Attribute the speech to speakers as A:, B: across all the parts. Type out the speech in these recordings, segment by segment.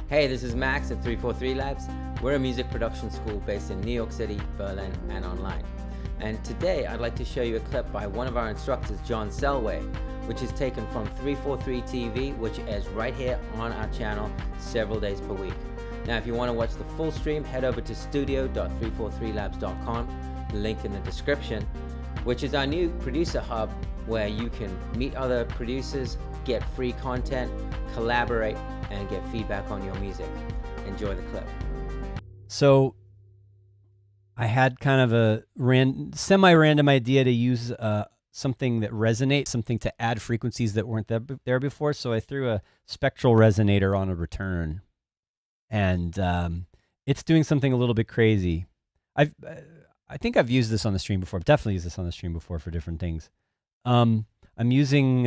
A: Hey, this is Max at 343 Labs. We're a music production school based in New York City, Berlin, and online. And today I'd like to show you a clip by one of our instructors, John Selway, which is taken from 343 TV, which airs right here on our channel several days per week. Now, if you want to watch the full stream, head over to studio.343labs.com, link in the description, which is our new producer hub where you can meet other producers, get free content, collaborate, and get feedback on your music. Enjoy the clip.
B: So I had kind of a semi-random idea to use something that resonates, something to add frequencies that weren't there before. So I threw a Spectral Resonator on a return, and it's doing something a little bit crazy. I think I've used this on the stream before. I've definitely used this on the stream before for different things. I'm using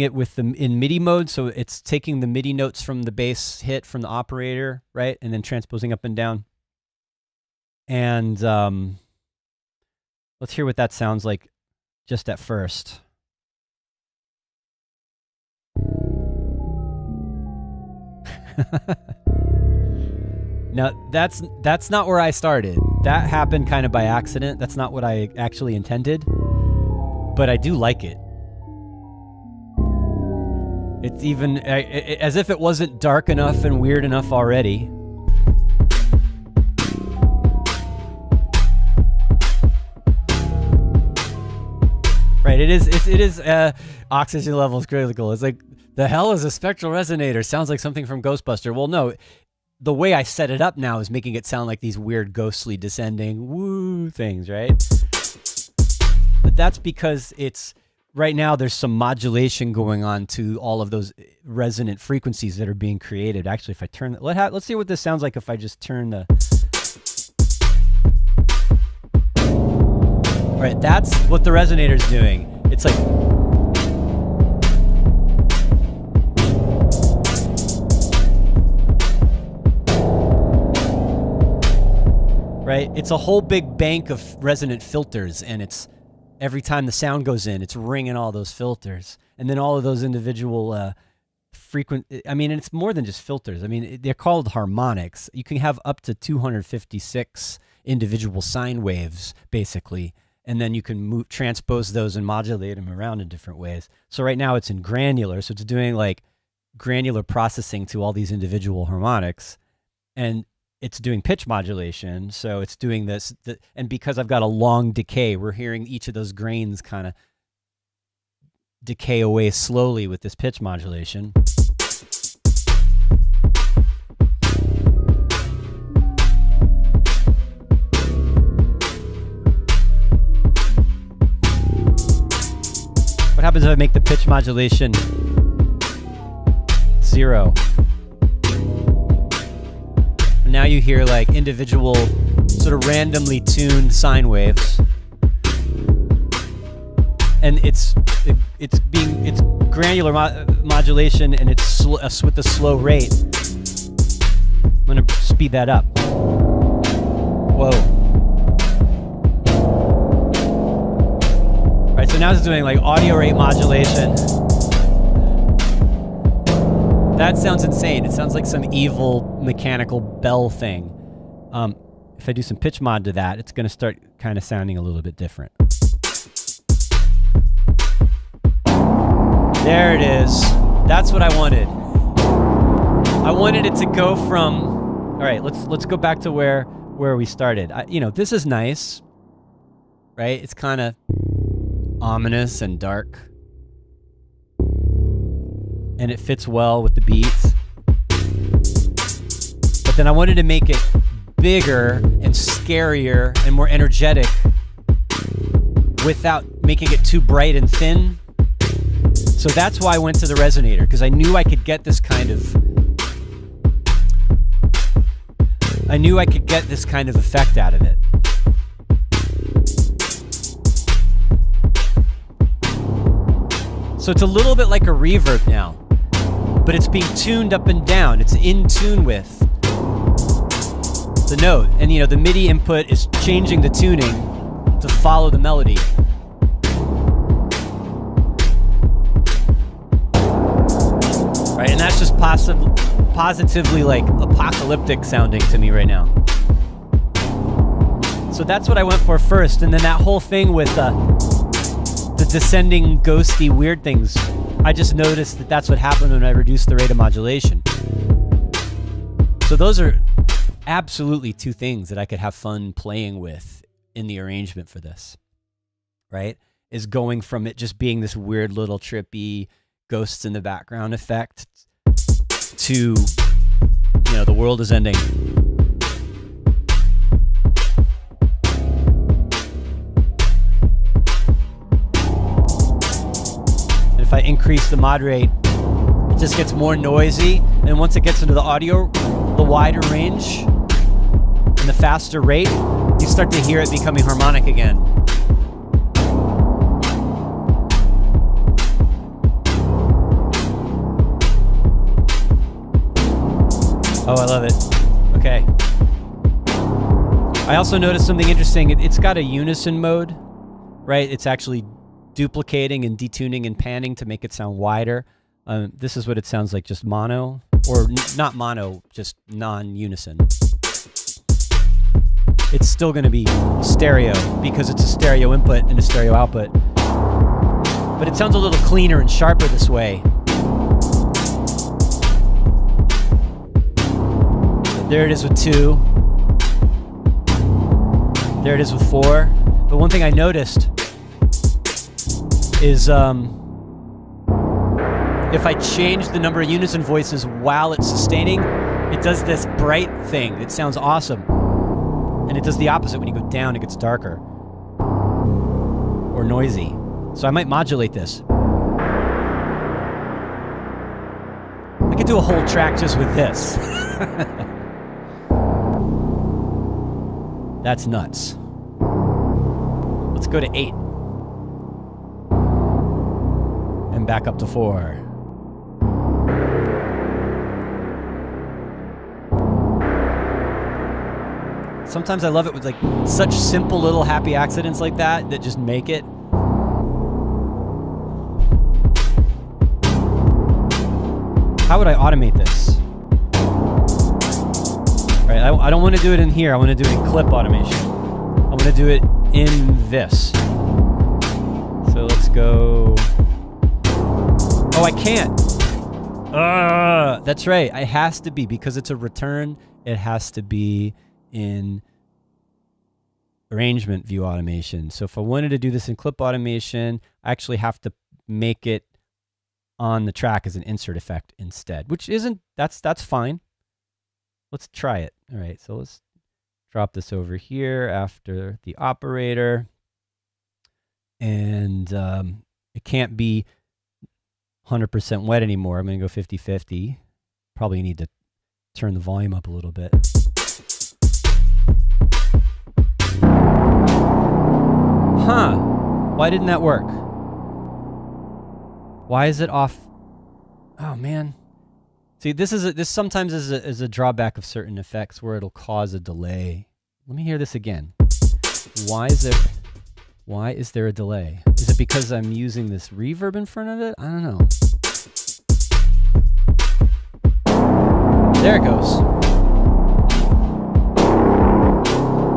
B: it with in MIDI mode, so it's taking the MIDI notes from the bass hit from the operator, right, and then transposing up and down. And let's hear what that sounds like just at first. Now, that's not where I started. That happened kind of by accident. That's not what I actually intended, but I do like it. It's even as if it wasn't dark enough and weird enough already. Right, it is oxygen levels critical. It's like, the hell is a spectral resonator? Sounds like something from Ghostbuster. Well, no, the way I set it up now is making it sound like these weird ghostly descending woo things, right? But that's because it's right now there's some modulation going on to all of those resonant frequencies that are being created. Actually, if I turn, let's see what this sounds like if I just turn the. All right, that's what the resonator's doing. It's like. Right, it's a whole big bank of resonant filters, and it's every time the sound goes in, it's ringing all those filters, and then all of those individual I mean, it's more than just filters. I mean, they're called harmonics. You can have up to 256 individual sine waves, basically, and then you can transpose those and modulate them around in different ways. So right now it's in granular, so it's doing like granular processing to all these individual harmonics, and it's doing pitch modulation, so it's doing this, and because I've got a long decay, we're hearing each of those grains kind of decay away slowly with this pitch modulation. What happens if I make the pitch modulation 0? Now you hear like individual sort of randomly tuned sine waves, and it's granular modulation, and it's with a slow rate. I'm gonna speed that up. Whoa! All right, so now it's doing like audio rate modulation. That sounds insane. It sounds like some evil mechanical bell thing. If I do some pitch mod to that, it's going to start kind of sounding a little bit different. There it is. That's what I wanted. I wanted it to go from. All right, let's go back to where we started. This is nice, right? It's kind of ominous and dark. And it fits well with the beats. But then I wanted to make it bigger and scarier and more energetic without making it too bright and thin. So that's why I went to the resonator, because I knew I could get this kind of effect out of it. So it's a little bit like a reverb now, but it's being tuned up and down. It's in tune with the note. And the MIDI input is changing the tuning to follow the melody. Right, and that's That's just positively like apocalyptic sounding to me right now. So that's what I went for first, and then that whole thing with the descending ghosty weird things, I just noticed that that's what happened when I reduced the rate of modulation. So those are absolutely two things that I could have fun playing with in the arrangement for this, right? Is going from it just being this weird little trippy ghosts in the background effect to, the world is ending. And if I increase the mod rate, it just gets more noisy. And once it gets into the audio, the wider range and the faster rate, you start to hear it becoming harmonic again. Oh, I love it. Okay. I also noticed something interesting. It's got a unison mode, right? It's actually duplicating and detuning and panning to make it sound wider. This is what it sounds like, just mono, or not mono, just non-unison. It's still going to be stereo because it's a stereo input and a stereo output. But it sounds a little cleaner and sharper this way. There it is with 2. There it is with 4. But one thing I noticed is if I change the number of unison voices while it's sustaining, it does this bright thing. It sounds awesome. And it does the opposite. When you go down, it gets darker or noisy. So I might modulate this. I could do a whole track just with this. That's nuts. Let's go to 8. And back up to 4. Sometimes I love it with like such simple little happy accidents like that just make it. How would I automate this? All right, I don't want to do it in here. I want to do it in clip automation. I want to do it in this. So let's go. Oh, I can't. That's right. It has to be, because it's a return, it has to be in arrangement view automation. So if I wanted to do this in clip automation, I actually have to make it on the track as an insert effect instead, which isn't, that's fine. Let's try it. All right, so let's drop this over here after the operator. And it can't be 100% wet anymore. I'm going to go 50-50. Probably need to turn the volume up a little bit. Huh. Why didn't that work? Why is it off? Oh, man. See, this sometimes is a drawback of certain effects where it'll cause a delay. Let me hear this again. Why is there a delay? Is it because I'm using this reverb in front of it? I don't know. There it goes.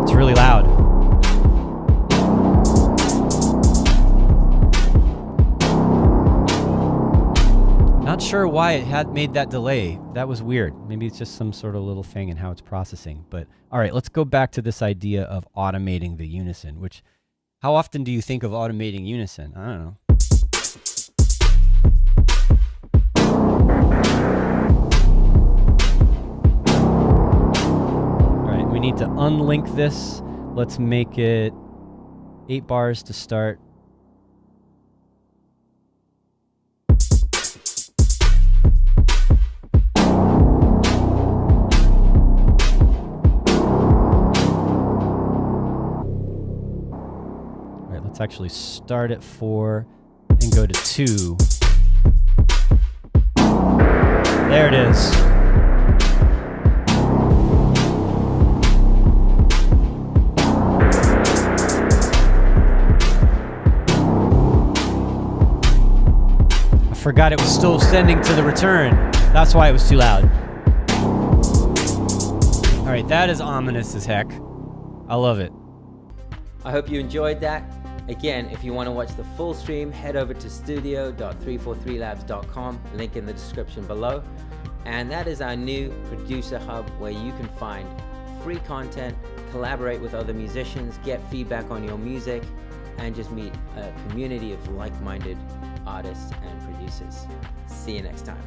B: It's really loud. Not sure why it had made that delay. That was weird. Maybe it's just some sort of little thing in how it's processing. But all right, let's go back to this idea of automating the unison, which, how often do you think of automating unison? I don't know. All right, we need to unlink this. Let's make it 8 bars to start. Let's actually start at 4 and go to 2. There it is. forgot it was still sending to the return. That's why it was too loud. All right, that is ominous as heck. I love it.
A: I hope you enjoyed that. Again, if you want to watch the full stream, head over to studio.343labs.com, link in the description below. And that is our new producer hub where you can find free content, collaborate with other musicians, get feedback on your music, and just meet a community of like-minded artists and producers. See you next time.